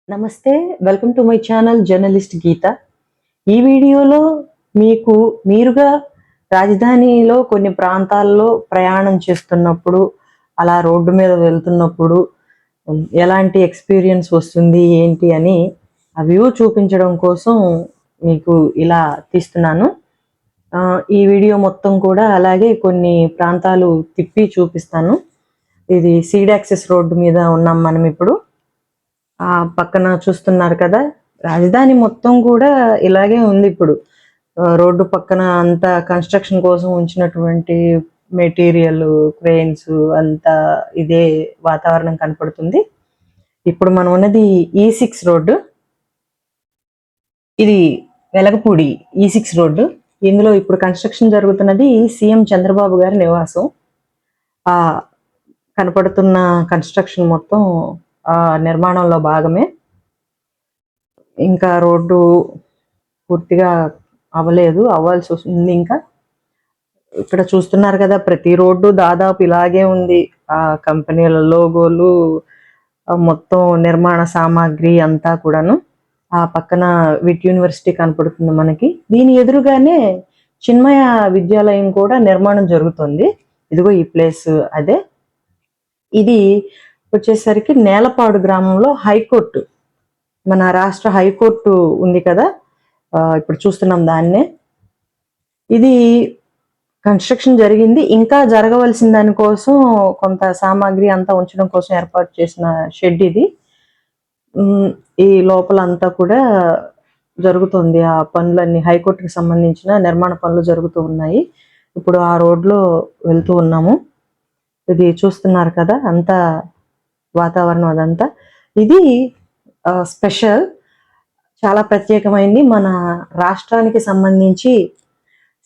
నమస్తే, welcome to my channel journalist Geetha. ఈ వీడియోలో మీకు మీరుగా రాజధానిలో కొన్ని ప్రాంతాల్లో ప్రయాణం చేస్తున్నప్పుడు, అలా రోడ్డు మీద వెళ్తున్నప్పుడు ఎలాంటి ఎక్స్పీరియన్స్ వస్తుంది ఏంటి అని ఆ వ్యూ చూపించడం కోసం మీకు ఇలా తీస్తున్నాను. ఈ వీడియో మొత్తం కూడా అలాగే కొన్ని ప్రాంతాలు తిప్పి చూపిస్తాను. ఇది సీడ్ యాక్సెస్ రోడ్డు మీద ఉన్నాం మనం ఇప్పుడు. ఆ పక్కన చూస్తున్నారు కదా, రాజధాని మొత్తం కూడా ఇలాగే ఉంది ఇప్పుడు. రోడ్డు పక్కన అంతా కన్స్ట్రక్షన్ కోసం ఉంచినటువంటి మెటీరియల్, క్రెయిన్స్ అంతా ఇదే వాతావరణం కనపడుతుంది. ఇప్పుడు మనం ఉన్నది E6 రోడ్డు. ఇది వెలగపూడి E6 రోడ్డు. ఇందులో ఇప్పుడు కన్స్ట్రక్షన్ జరుగుతున్నది సీఎం చంద్రబాబు గారి నివాసం. ఆ కనపడుతున్న కన్స్ట్రక్షన్ మొత్తం నిర్మాణంలో భాగమే. ఇంకా రోడ్డు పూర్తిగా అవ్వలేదు, అవ్వాల్సి వస్తుంది. ఇంకా ఇక్కడ చూస్తున్నారు కదా, ప్రతి రోడ్డు దాదాపు ఇలాగే ఉంది. ఆ కంపెనీల లోగోలు, మొత్తం నిర్మాణ సామాగ్రి అంతా కూడాను. ఆ పక్కన విట్ యూనివర్సిటీ కనపడుతుంది మనకి. దీని ఎదురుగానే చిన్మయ విద్యాలయం కూడా నిర్మాణం జరుగుతుంది. ఇదిగో ఈ ప్లేస్ అదే. ఇది వచ్చేసరికి నేలపాడు గ్రామంలో హైకోర్టు, మన రాష్ట్ర హైకోర్టు ఉంది కదా, ఇప్పుడు చూస్తున్నాం దాన్నే. ఇది కన్స్ట్రక్షన్ జరిగింది, ఇంకా జరగవలసిన దానికోసం కొంత సామాగ్రి అంతా ఉంచడం కోసం ఏర్పాటు చేసిన షెడ్ ఇది. ఈ లోపల అంతా కూడా జరుగుతుంది ఆ పనులన్నీ. హైకోర్టుకి సంబంధించిన నిర్మాణ పనులు జరుగుతూ ఉన్నాయి. ఇప్పుడు ఆ రోడ్లో వెళ్తూ ఉన్నాము. ఇది చూస్తున్నారు కదా, అంతా వాతావరణం అదంతా. ఇది స్పెషల్, చాలా ప్రత్యేకమైంది. మన రాష్ట్రానికి సంబంధించి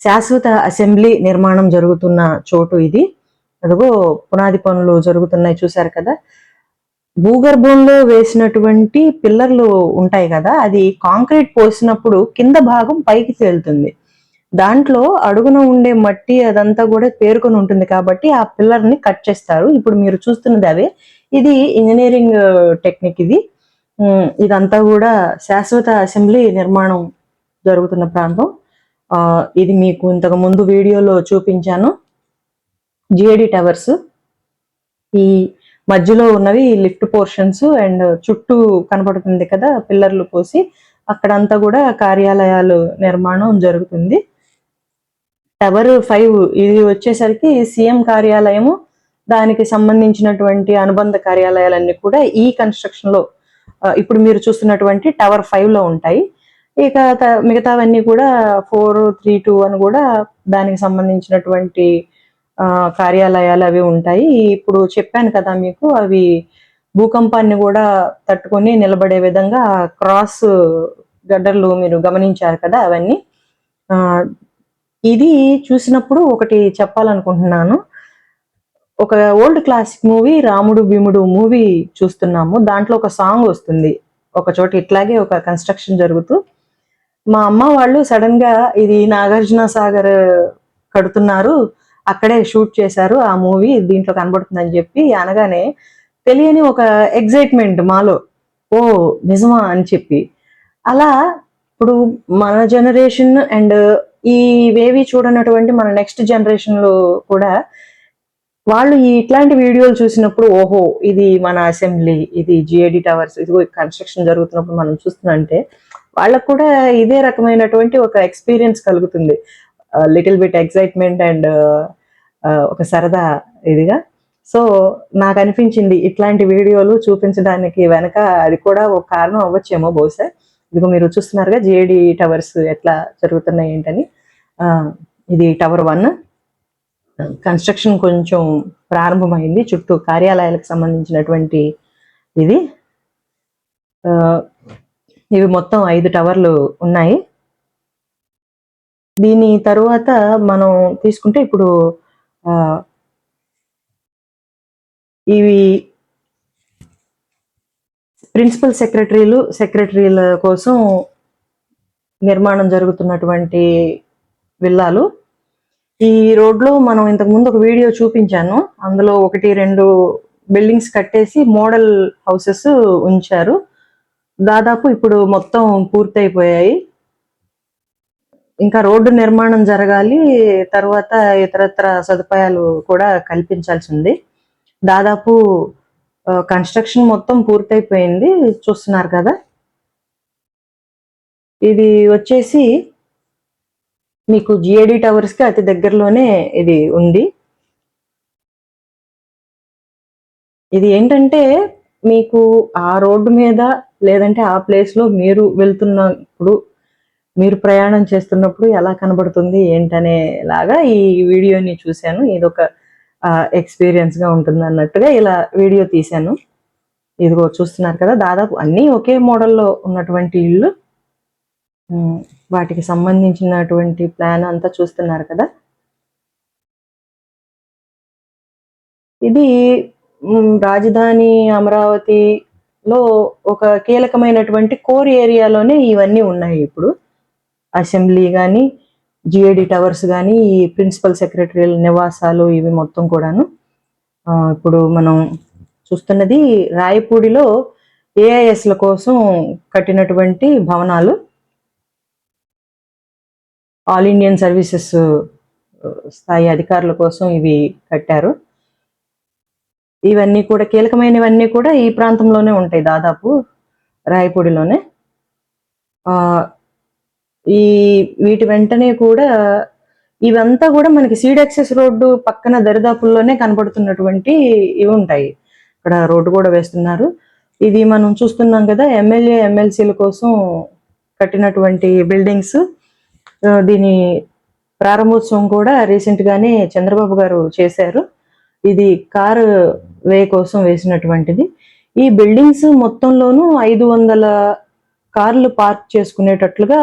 శాశ్వత అసెంబ్లీ నిర్మాణం జరుగుతున్న చోటు ఇది. అదిగో పునాది పనులు జరుగుతున్నాయి, చూశారు కదా. భూగర్భంలో వేసినటువంటి పిల్లర్లు ఉంటాయి కదా, అది కాంక్రీట్ పోసినప్పుడు కింద భాగం పైకి తేలుతుంది. దాంట్లో అడుగున ఉండే మట్టి అదంతా కూడా పేరుకొని ఉంటుంది కాబట్టి ఆ పిల్లర్ ని కట్ చేస్తారు. ఇప్పుడు మీరు చూస్తున్నది అవే. ఇది ఇంజనీరింగ్ టెక్నిక్ ఇది. ఇదంతా కూడా శాశ్వత అసెంబ్లీ నిర్మాణం జరుగుతున్న ప్రాంతం. ఇది మీకు ఇంతకు ముందు వీడియోలో చూపించాను. జిఏడి టవర్స్, ఈ మధ్యలో ఉన్నవి లిఫ్ట్ పోర్షన్స్, అండ్ చుట్టూ కనపడుతుంది కదా పిల్లర్లు పోసి, అక్కడంతా కూడా కార్యాలయాలు నిర్మాణం జరుగుతుంది. టవర్ 5 ఇది వచ్చేసరికి సీఎం కార్యాలయము, దానికి సంబంధించినటువంటి అనుబంధ కార్యాలయాలన్నీ కూడా ఈ కన్స్ట్రక్షన్ లో ఇప్పుడు మీరు చూస్తున్నటువంటి టవర్ 5 లో ఉంటాయి. ఇక మిగతావన్నీ కూడా 4, 3, 2 అని కూడా దానికి సంబంధించినటువంటి కార్యాలయాలు అవి ఉంటాయి. ఇప్పుడు చెప్పాను కదా మీకు, అవి భూకంపాన్ని కూడా తట్టుకొని నిలబడే విధంగా క్రాస్ గడ్డర్లు మీరు గమనించారు కదా, అవన్నీ. ఇది చూసినప్పుడు ఒకటి చెప్పాలనుకుంటున్నాను. ఒక ఓల్డ్ క్లాసిక్ మూవీ రాముడు భీముడు మూవీ చూస్తున్నాము. దాంట్లో ఒక సాంగ్ వస్తుంది ఒక చోట ఇట్లాగే ఒక కన్స్ట్రక్షన్ జరుగుతూ. మా అమ్మ వాళ్ళు సడన్ గా ఇది నాగార్జున సాగర్ కడుతున్నారు, అక్కడే షూట్ చేశారు ఆ మూవీ, దీంట్లో కనబడుతుందని చెప్పి అనగానే తెలియని ఒక ఎగ్జైట్మెంట్ మాలో, ఓ నిజమా అని చెప్పి. అలా ఇప్పుడు మన జనరేషన్ అండ్ ఇవేవి చూడనటువంటి మన నెక్స్ట్ జనరేషన్ లో కూడా వాళ్ళు ఇట్లాంటి వీడియోలు చూసినప్పుడు, ఓహో ఇది మన అసెంబ్లీ, ఇది జిఏడి టవర్స్, ఇదిగో కన్స్ట్రక్షన్ జరుగుతున్నప్పుడు మనం చూస్తుందంటే వాళ్ళకు కూడా ఇదే రకమైనటువంటి ఒక ఎక్స్పీరియన్స్ కలుగుతుంది. లిటిల్ బిట్ ఎక్సైట్మెంట్ అండ్ ఒక సరదా ఇదిగా. సో నాకు అనిపించింది ఇట్లాంటి వీడియోలు చూపించడానికి వెనక అది కూడా ఒక కారణం అవ్వచ్చేమో బహుశా. ఇదిగో మీరు చూస్తున్నారుగా జిఏడి టవర్స్ ఎట్లా జరుగుతున్నాయి ఏంటని. ఇది టవర్ 1 కన్స్ట్రక్షన్ కొంచెం ప్రారంభమైంది, చుట్టూ కార్యాలయాలకు సంబంధించినటువంటి ఇది. ఇవి మొత్తం 5 టవర్లు ఉన్నాయి. దీని తరువాత మనం తీసుకుంటే ఇప్పుడు ఇవి ప్రిన్సిపల్ సెక్రటరీల కోసం నిర్మాణం జరుగుతున్నటువంటి విల్లాలు. ఈ రోడ్లో మనం ఇంతకు ముందు ఒక వీడియో చూపించాను, అందులో 1, 2 బిల్డింగ్స్ కట్టేసి మోడల్ హౌసెస్ ఉంచారు. దాదాపు ఇప్పుడు మొత్తం పూర్తయిపోయాయి. ఇంకా రోడ్డు నిర్మాణం జరగాలి. తర్వాత ఇతరత్ర సదుపాయాలు కూడా కల్పించాల్సి ఉంది. దాదాపు కన్‌స్ట్రక్షన్ మొత్తం పూర్తయిపోయింది. చూస్తున్నారు కదా! ఇది వచ్చేసి మీకు జీఏడీ టవర్స్‌కి అతి దగ్గరలోనే ఇది ఉంది. ఇది ఏంటంటే మీకు ఆ రోడ్డు మీద లేదంటే ఆ ప్లేస్‌లో మీరు వెళ్తున్నప్పుడు, మీరు ప్రయాణం చేస్తున్నప్పుడు ఎలా కనబడుతుంది ఏంటనేలాగా ఈ వీడియోని చూశాను. ఇదొక ఎక్స్‌పీరియన్స్‌గా ఉంటుందన్నట్టుగా ఇలా వీడియో తీశాను. ఇదిగో చూస్తున్నారు కదా! దాదాపు అన్నీ ఒకే మోడల్‌లో ఉన్నటువంటి ఇల్లు. వాటికి సంబంధించినటువంటి ప్లాన్ అంతా చూస్తున్నారు కదా! ఇది రాజధాని అమరావతిలో ఒక కీలకమైనటువంటి కోర్ ఏరియాలోనే ఇవన్నీ ఉన్నాయి ఇప్పుడు. అసెంబ్లీ గాని, జీఏడీ టవర్స్ గాని, ఈ ప్రిన్సిపల్ సెక్రటరీల నివాసాలు ఇవి మొత్తం కూడాను. ఇప్పుడు మనం చూస్తున్నది రాయపూడిలో ఏఐఎస్‌ల కోసం కట్టినటువంటి భవనాలు. ఆల్ ఇండియన్ సర్వీసెస్ స్థాయి అధికారుల కోసం ఇవి కట్టారు. ఇవన్నీ కూడా కీలకమైనవన్నీ కూడా ఈ ప్రాంతంలోనే ఉంటాయి దాదాపు రాయపూడిలోనే. ఈ వీటి వెంటనే కూడా ఇవంతా కూడా మనకి సీడ్ యాక్సెస్ రోడ్డు పక్కన దరిదాపుల్లోనే కనబడుతున్నటువంటి ఇవి ఉంటాయి. ఇక్కడ రోడ్డు కూడా వేస్తున్నారు. ఇది మనం చూస్తున్నాం కదా ఎమ్మెల్యే ఎమ్మెల్సీల కోసం కట్టినటువంటి బిల్డింగ్స్. దీని ప్రారంభోత్సవం కూడా రీసెంట్ గానే చంద్రబాబు గారు చేశారు. ఇది కారు వే కోసం వేసినటువంటిది. ఈ బిల్డింగ్స్ మొత్తంలోనూ 500 కార్లు పార్క్ చేసుకునేటట్లుగా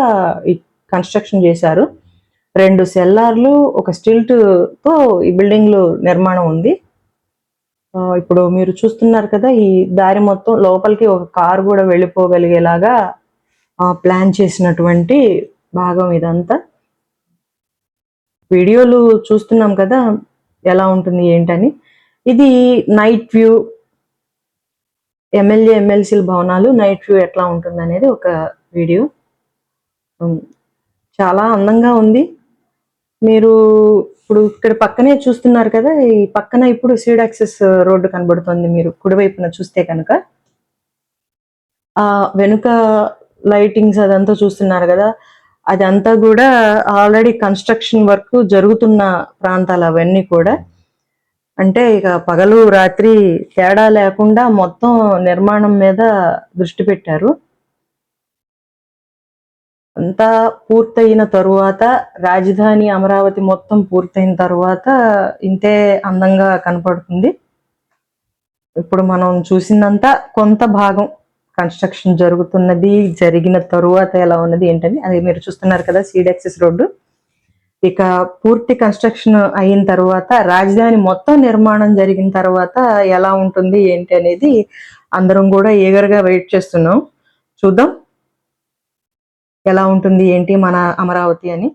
ఈ కన్స్ట్రక్షన్ చేశారు. 2 సెల్లార్లు, ఒక స్టిల్ట్‌తో ఈ బిల్డింగ్‌లు నిర్మాణం ఉంది. ఇప్పుడు మీరు చూస్తున్నారు కదా! ఈ దారి మొత్తం లోపలికి ఒక కారు కూడా వెళ్ళిపోగలిగేలాగా ప్లాన్ చేసినటువంటి భాగం ఇదంతా. వీడియోలు చూస్తున్నాం కదా! ఎలా ఉంటుంది ఏంటని. ఇది నైట్ వ్యూ. ఎమ్మెల్యే, ఎమ్మెల్సీల భవనాలు నైట్ వ్యూ ఎట్లా ఉంటుందనేది ఒక వీడియో. చాలా అందంగా ఉంది. మీరు ఇప్పుడు ఇక్కడ పక్కనే చూస్తున్నారు కదా! ఈ పక్కన ఇప్పుడు సీడ్ యాక్సెస్ రోడ్డు కనబడుతోంది మీరు కుడివైపున చూస్తే కనుక. వెనుక లైటింగ్స్ అదంతా చూస్తున్నారు కదా! అదంతా కూడా ఆల్రెడీ కన్‌స్ట్రక్షన్ వర్క్ జరుగుతున్న ప్రాంతాలు అవన్నీ కూడా. అంటే ఇక పగలు, రాత్రి తేడా లేకుండా మొత్తం నిర్మాణం మీద దృష్టి పెట్టారు. అంతా పూర్తయిన తరువాత రాజధాని అమరావతి మొత్తం పూర్తయిన తరువాత ఇంతే అందంగా కనపడుతుంది. ఇప్పుడు మనం చూసిందంతా కొంత భాగం కన్‌స్ట్రక్షన్ జరుగుతున్నది, జరిగిన తరువాత ఎలా ఉన్నది ఏంటని. అది మీరు చూస్తున్నారు కదా సీడ్ యాక్సెస్ రోడ్డు. ఇక పూర్తి కన్‌స్ట్రక్షన్ అయిన తరువాత రాజధాని మొత్తం నిర్మాణం జరిగిన తర్వాత ఎలా ఉంటుంది ఏంటి అనేది అందరం కూడా ఈగర్‌గా వెయిట్ చేస్తున్నాం. చూద్దాం ఎలా ఉంటుంది ఏంటి మన అమరావతి అని.